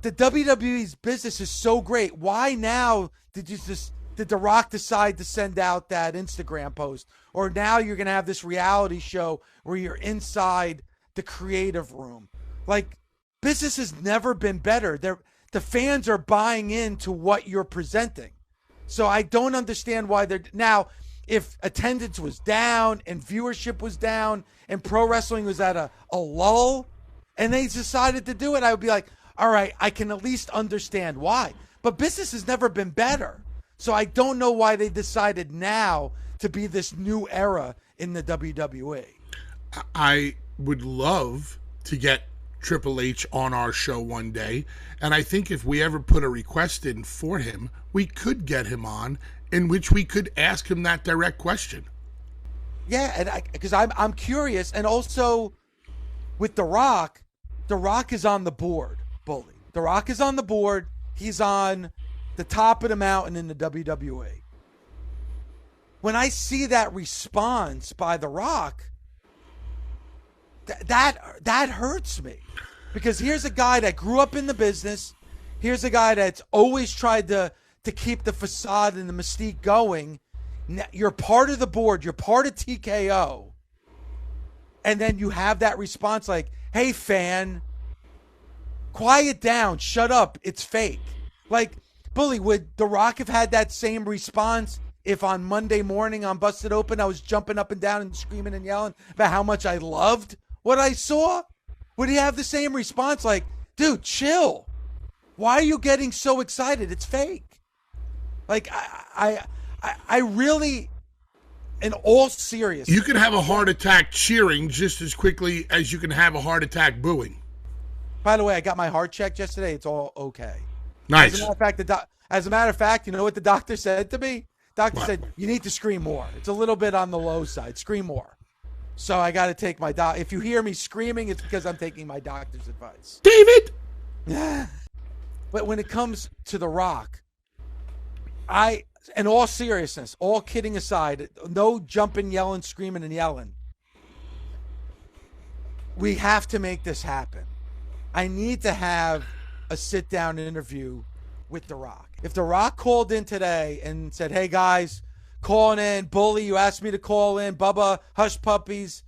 the WWE's business is so great. Why now did The Rock decide to send out that Instagram post? Or now you're going to have this reality show where you're inside the creative room. Like, business has never been better. The fans are buying into what you're presenting. So I don't understand why they're now. If attendance was down and viewership was down and pro wrestling was at a lull and they decided to do it, I would be like, all right, I can at least understand why. But business has never been better. So I don't know why they decided now to be this new era in the WWE. I would love to get Triple H on our show one day. And I think if we ever put a request in for him, we could get him on, in which we could ask him that direct question. Yeah, and because I'm curious. And also with The Rock is on the board, Bully. The Rock is on the board. He's on the top of the mountain in the WWE. When I see that response by The Rock, that hurts me. Because here's a guy that grew up in the business. Here's a guy that's always tried to keep the facade and the mystique going. You're part of the board. You're part of TKO. And then you have that response like, hey, fan, quiet down. Shut up. It's fake. Like, Bully, would The Rock have had that same response if on Monday morning on Busted Open I was jumping up and down and screaming and yelling about how much I loved what I saw? Would he have the same response like, dude, chill. Why are you getting so excited? It's fake. Like, I really, in all seriousness. You can have a heart attack cheering just as quickly as you can have a heart attack booing. By the way, I got my heart checked yesterday. It's all okay. Nice. As a matter of fact, you know what the doctor said to me? Doctor What? said, you need to scream more. It's a little bit on the low side. Scream more. So I got to take my if you hear me screaming, it's because I'm taking my doctor's advice. David! But when it comes to The Rock, in all seriousness, all kidding aside, no jumping, yelling, screaming, and yelling. We have to make this happen. I need to have a sit-down interview with The Rock. If The Rock called in today and said, hey, guys, calling in, Bully, you asked me to call in, Bubba, hush puppies.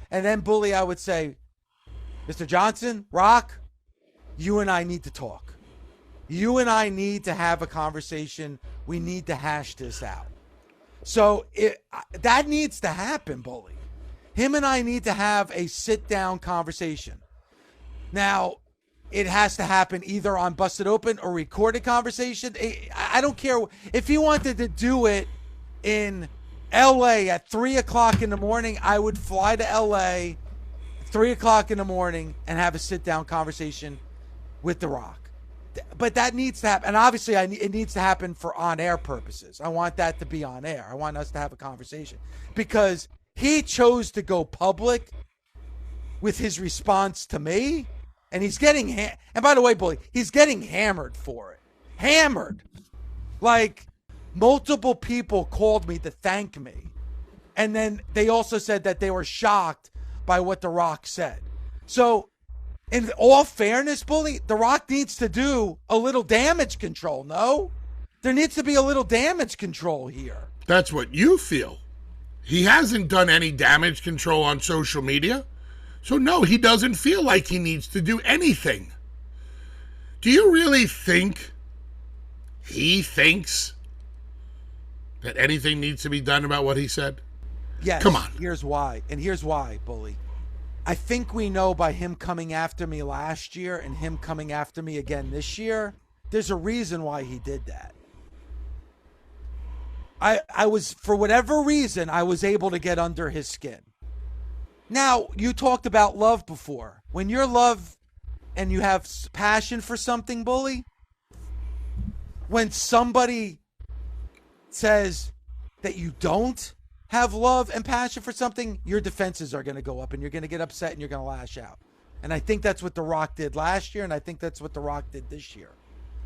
And then, Bully, I would say, Mr. Johnson, Rock, you and I need to talk. You and I need to have a conversation. We need to hash this out. So that needs to happen, Bully. Him and I need to have a sit-down conversation. Now, it has to happen either on Busted Open or recorded conversation. I don't care. If he wanted to do it in L.A. at 3 o'clock in the morning, I would fly to L.A. 3 o'clock in the morning and have a sit-down conversation with The Rock. But that needs to happen. And obviously, it needs to happen for on-air purposes. I want that to be on air. I want us to have a conversation. Because he chose to go public with his response to me. And he's getting, and by the way, Bully, he's getting hammered for it. Hammered. Like, multiple people called me to thank me. And then they also said that they were shocked by what The Rock said. So, in all fairness, Bully, The Rock needs to do a little damage control, no? There needs to be a little damage control here. That's what you feel. He hasn't done any damage control on social media. So no, he doesn't feel like he needs to do anything. Do you really think he thinks that anything needs to be done about what he said? Yes. Come on. Here's why. And here's why, Bully. I think we know by him coming after me last year and him coming after me again this year, there's a reason why he did that. I was, for whatever reason, I was able to get under his skin. Now, you talked about love before. When you're love and you have passion for something, Bully, when somebody says that you don't have love and passion for something, your defenses are going to go up and you're going to get upset and you're going to lash out. And I think that's what The Rock did last year, and I think that's what The Rock did this year.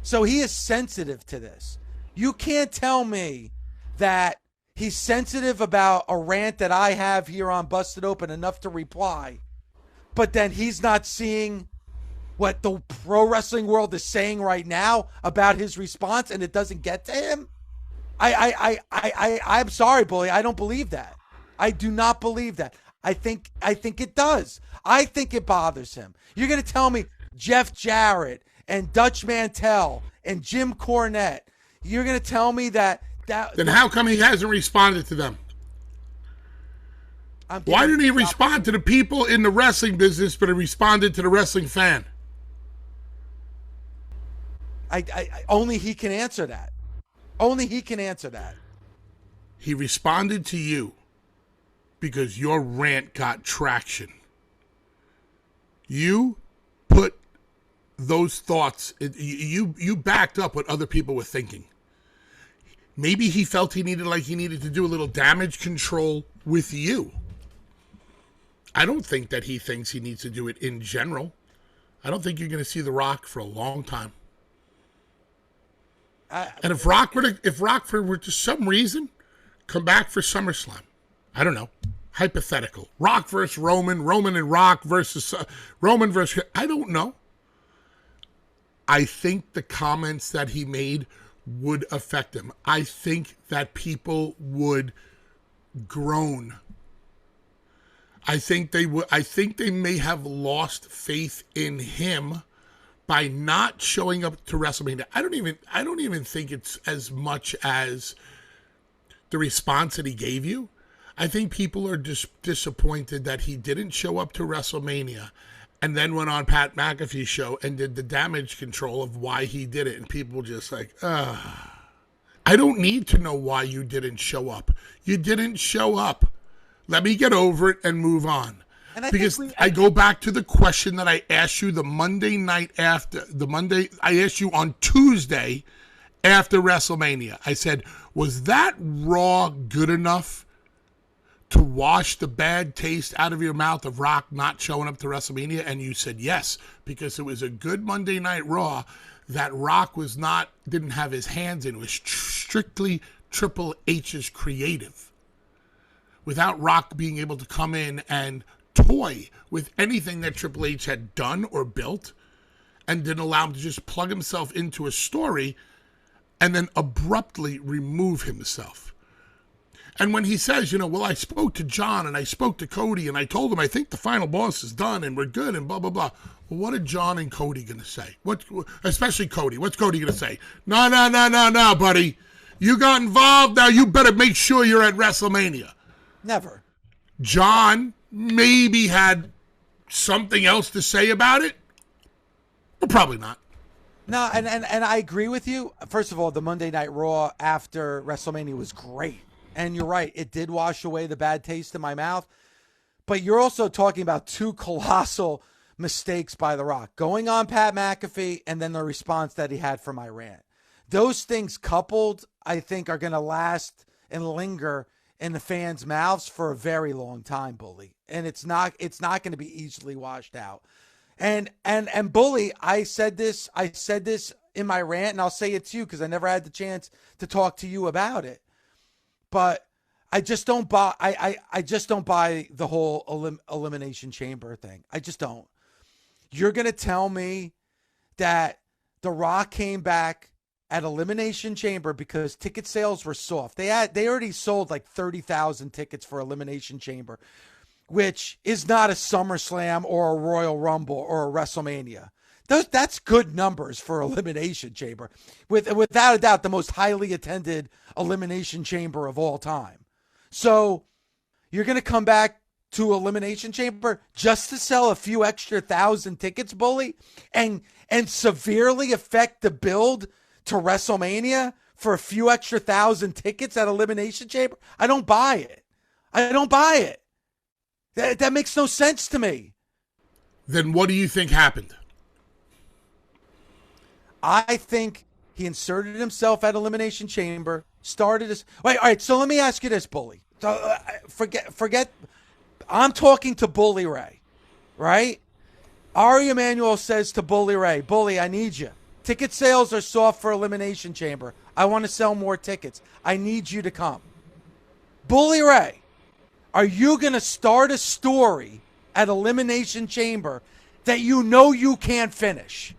So he is sensitive to this. You can't tell me that he's sensitive about a rant that I have here on Busted Open enough to reply, but then he's not seeing what the pro wrestling world is saying right now about his response, and it doesn't get to him? I'm sorry, Bully. I don't believe that. I do not believe that. I think it does. I think it bothers him. You're going to tell me Jeff Jarrett and Dutch Mantell and Jim Cornette, you're going to tell me that then how come he hasn't responded to them? Why didn't he respond to the people in the wrestling business, but he responded to the wrestling fan? Only he can answer that. Only he can answer that. He responded to you because your rant got traction. You put those thoughts, you backed up what other people were thinking. Maybe he felt he needed to do a little damage control with you. I don't think that he thinks he needs to do it in general. I don't think you're going to see The Rock for a long time. And if Rock were to some reason come back for SummerSlam, I don't know, hypothetical, Rock versus Roman and Rock versus Roman versus, I don't know. I think the comments that he made would affect him. I think that people would groan. I think they may have lost faith in him by not showing up to WrestleMania. I don't even think it's as much as the response that he gave you. I think people are disappointed that he didn't show up to WrestleMania and then went on Pat McAfee's show and did the damage control of why he did it. And people were just like, I don't need to know why you didn't show up. You didn't show up. Let me get over it and move on. I go back to the question that I asked you the Monday night after, I asked you on Tuesday after WrestleMania. I said, was that Raw good enough to wash the bad taste out of your mouth of Rock not showing up to WrestleMania? And you said yes, because it was a good Monday Night Raw that Rock didn't have his hands in. It was strictly Triple H's creative, without Rock being able to come in and toy with anything that Triple H had done or built, and didn't allow him to just plug himself into a story and then abruptly remove himself. And when he says, well, I spoke to John and I spoke to Cody and I told them I think the final boss is done and we're good and blah, blah, blah. Well, what are John and Cody going to say? Especially Cody. What's Cody going to say? No, buddy. You got involved. Now you better make sure you're at WrestleMania. Never. John maybe had something else to say about it, but probably not. No, and I agree with you. First of all, the Monday Night Raw after WrestleMania was great. And you're right, it did wash away the bad taste in my mouth. But you're also talking about two colossal mistakes by The Rock. Going on Pat McAfee and then the response that he had for my rant. Those things coupled, I think, are going to last and linger in the fans' mouths for a very long time, Bully. And it's not going to be easily washed out. And Bully, I said this in my rant, and I'll say it to you because I never had the chance to talk to you about it. But I just don't buy. I just don't buy the whole Elimination Chamber thing. I just don't. You're gonna tell me that The Rock came back at Elimination Chamber because ticket sales were soft. They already sold like 30,000 tickets for Elimination Chamber, which is not a SummerSlam or a Royal Rumble or a WrestleMania. That's good numbers for Elimination Chamber. Without a doubt, the most highly attended Elimination Chamber of all time. So you're going to come back to Elimination Chamber just to sell a few extra thousand tickets, Bully, and severely affect the build to WrestleMania for a few extra thousand tickets at Elimination Chamber? I don't buy it. That makes no sense to me. Then what do you think happened? I think he inserted himself at Elimination Chamber, started his... Wait, all right, so let me ask you this, Bully. So, forget... I'm talking to Bully Ray, right? Ari Emanuel says to Bully Ray, Bully, I need you. Ticket sales are soft for Elimination Chamber. I want to sell more tickets. I need you to come. Bully Ray, are you going to start a story at Elimination Chamber that you know you can't finish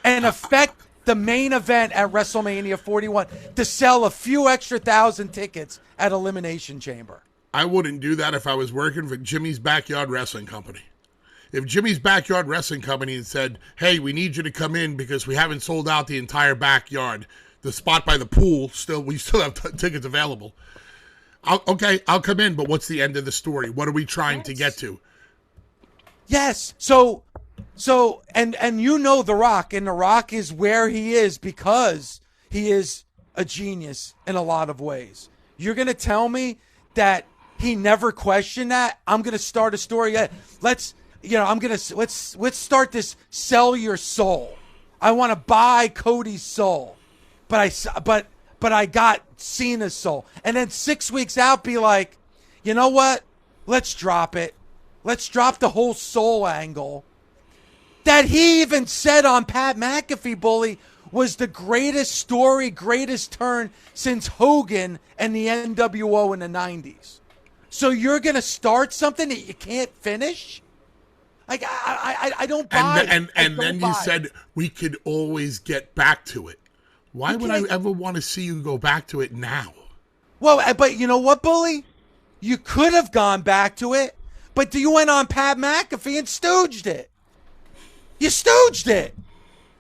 and affect the main event at WrestleMania 41 to sell a few extra thousand tickets at Elimination Chamber? I wouldn't do that if I was working for Jimmy's Backyard Wrestling Company. If Jimmy's Backyard Wrestling Company had said, hey, we need you to come in because we haven't sold out the entire backyard, the spot by the pool, we still have tickets available. I'll come in, but what's the end of the story? What are we trying to get to? Yes. So and you know The Rock, and The Rock is where he is because he is a genius in a lot of ways. You're going to tell me that he never questioned that? I'm going to start a story. Let's start this sell your soul. I want to buy Cody's soul. But I got Cena's soul. And then 6 weeks out be like, you know what? Let's drop it. Let's drop the whole soul angle that he even said on Pat McAfee, Bully, was the greatest story, greatest turn since Hogan and the NWO in the 90s. So you're going to start something that you can't finish? Like, I don't buy it. And then you said we could always get back to it. Why would I ever want to see you go back to it now? Well, but you know what, Bully? You could have gone back to it, but you went on Pat McAfee and stooged it. You stooged it.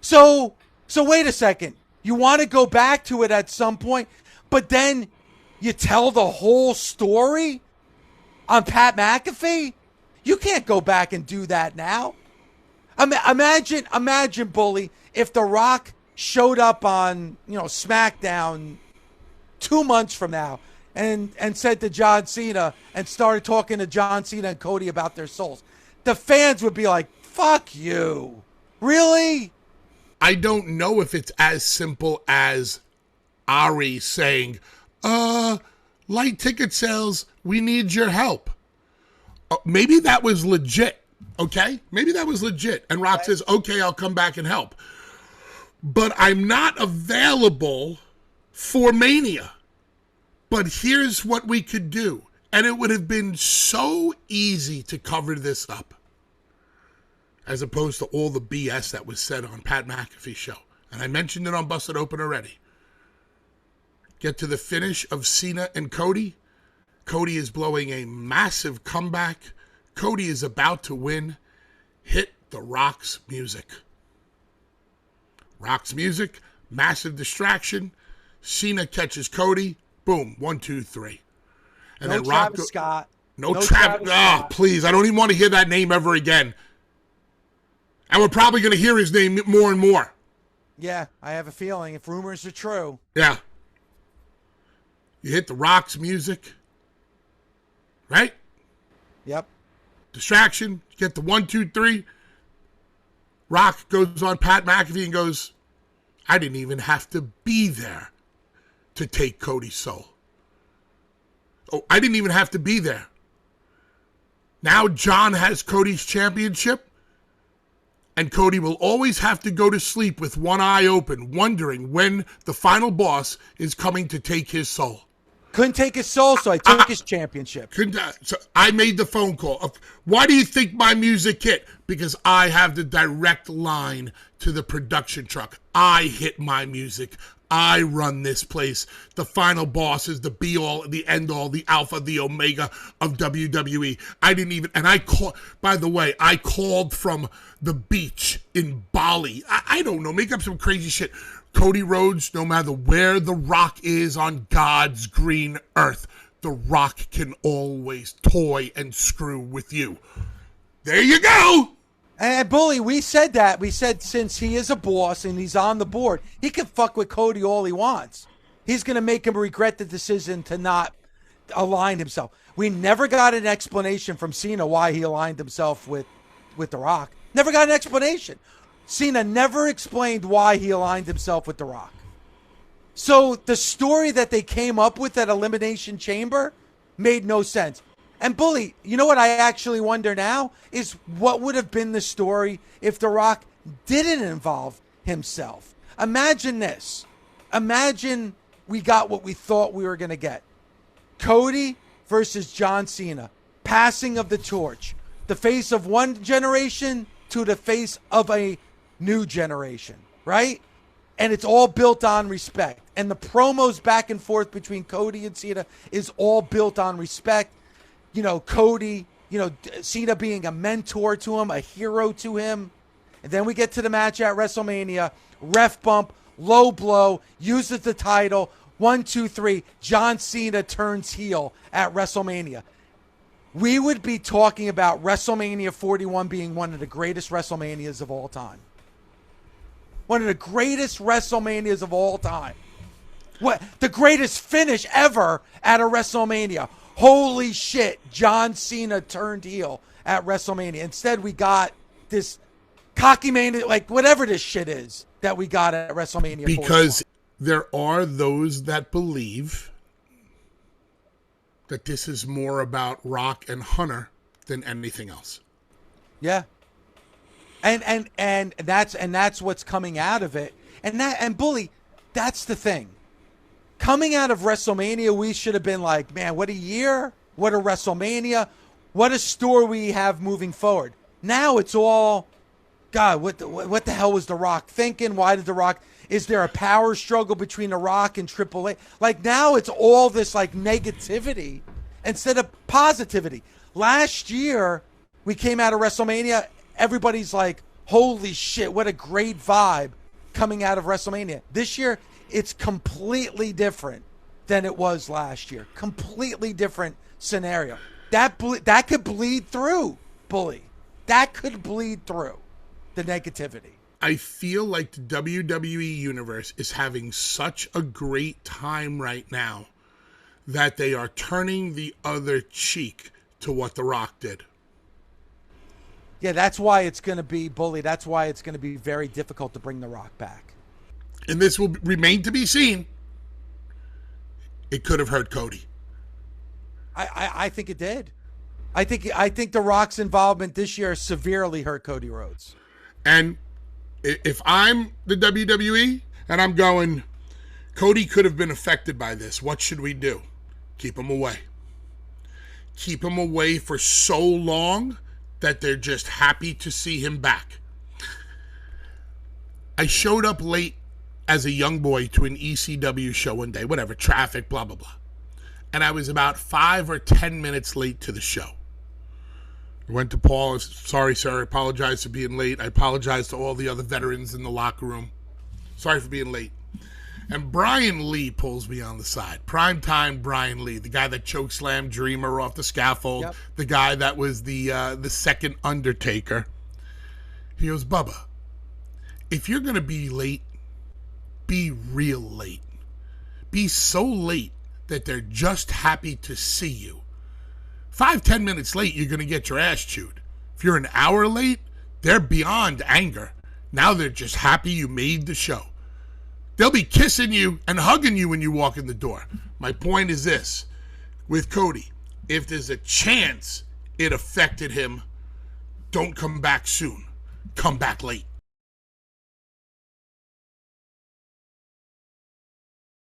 So wait a second. You want to go back to it at some point, but then you tell the whole story on Pat McAfee? You can't go back and do that now. Imagine, Bully, if The Rock showed up on, SmackDown 2 months from now and said to John Cena and started talking to John Cena and Cody about their souls. The fans would be like, fuck you. Really? I don't know if it's as simple as Ari saying, light ticket sales, we need your help. Maybe that was legit, okay? Maybe that was legit. And Rock says, okay, I'll come back and help. But I'm not available for Mania. But here's what we could do. And it would have been so easy to cover this up, as opposed to all the BS that was said on Pat McAfee's show. And I mentioned it on Busted Open already. Get to the finish of Cena and Cody. Cody is blowing a massive comeback. Cody is about to win. Hit the Rock's music. Rock's music, massive distraction. Cena catches Cody. Boom, 1, 2, 3. And no then Rock Travis Scott. No Travis Scott. Please, I don't even want to hear that name ever again. And we're probably going to hear his name more and more. Yeah, I have a feeling if rumors are true. Yeah. You hit the Rock's music. Right? Yep. Distraction. Get the 1, 2, 3. Rock goes on Pat McAfee and goes, I didn't even have to be there to take Cody's soul. Oh, I didn't even have to be there. Now John has Cody's championship, and Cody will always have to go to sleep with one eye open, wondering when the final boss is coming to take his soul. Couldn't take his soul, so I took his championship. So I made the phone call. Why do you think my music hit? Because I have the direct line to the production truck. I hit my music. I run this place. The final boss is the be-all, the end-all, the alpha, the omega of WWE. By the way, I called from the beach in Bali. I don't know, make up some crazy shit. Cody Rhodes, no matter where The Rock is on God's green earth, The Rock can always toy and screw with you. There you go. And Bully, we said that. We said since he is a boss and he's on the board, he can fuck with Cody all he wants. He's going to make him regret the decision to not align himself. We never got an explanation from Cena why he aligned himself with The Rock. Never got an explanation. Cena never explained why he aligned himself with The Rock. So the story that they came up with at Elimination Chamber made no sense. And Bully, you know what I actually wonder now is what would have been the story if The Rock didn't involve himself. Imagine this. Imagine we got what we thought we were going to get. Cody versus John Cena. Passing of the torch. The face of one generation to the face of a new generation, right? And it's all built on respect. And the promos back and forth between Cody and Cena is all built on respect. You know, Cody, you know, Cena being a mentor to him, a hero to him. And then we get to the match at WrestleMania. Ref bump, low blow, uses the title. 1, 2, 3. John Cena turns heel at WrestleMania. We would be talking about WrestleMania 41 being one of the greatest WrestleManias of all time. One of the greatest WrestleManias of all time. What the greatest finish ever at a WrestleMania. Holy shit, John Cena turned heel at WrestleMania. Instead, we got this cocky mania, like whatever this shit is that we got at WrestleMania. Because there are those that believe that this is more about Rock and Hunter than anything else. Yeah. And that's what's coming out of it. And Bully, that's the thing. Coming out of WrestleMania, we should have been like, man, what a year, what a WrestleMania, what a story we have moving forward. Now it's all, God, what the hell was The Rock thinking? Why did The Rock, is there a power struggle between The Rock and Triple H? Like now it's all this like negativity instead of positivity. Last year, we came out of WrestleMania, everybody's like, holy shit, what a great vibe coming out of WrestleMania. This year, it's completely different than it was last year. Completely different scenario. That could bleed through, Bully. That could bleed through the negativity. I feel like the WWE Universe is having such a great time right now that they are turning the other cheek to what The Rock did. Yeah, that's why it's going to be, Bully, that's why it's going to be very difficult to bring The Rock back. And this will remain to be seen. It could have hurt Cody. I think it did. I think The Rock's involvement this year severely hurt Cody Rhodes. And if I'm the WWE and I'm going, Cody could have been affected by this, what should we do? Keep him away. Keep him away for so long that they're just happy to see him back. I showed up late as a young boy to an ECW show one day, whatever, traffic, blah, blah, blah. And I was about 5 or 10 minutes late to the show. I went to Paul, sorry, sir, I apologize for being late. I apologize to all the other veterans in the locker room. Sorry for being late. And Brian Lee pulls me on the side. Primetime Brian Lee, the guy that chokeslammed Dreamer off the scaffold, yep. The guy that was the second Undertaker. He goes, Bubba, if you're going to be late, be real late. Be so late that they're just happy to see you. 5-10 minutes late, you're going to get your ass chewed. If you're an hour late, they're beyond anger. Now they're just happy you made the show. They'll be kissing you and hugging you when you walk in the door. My point is this. With Cody, if there's a chance it affected him, don't come back soon. Come back late.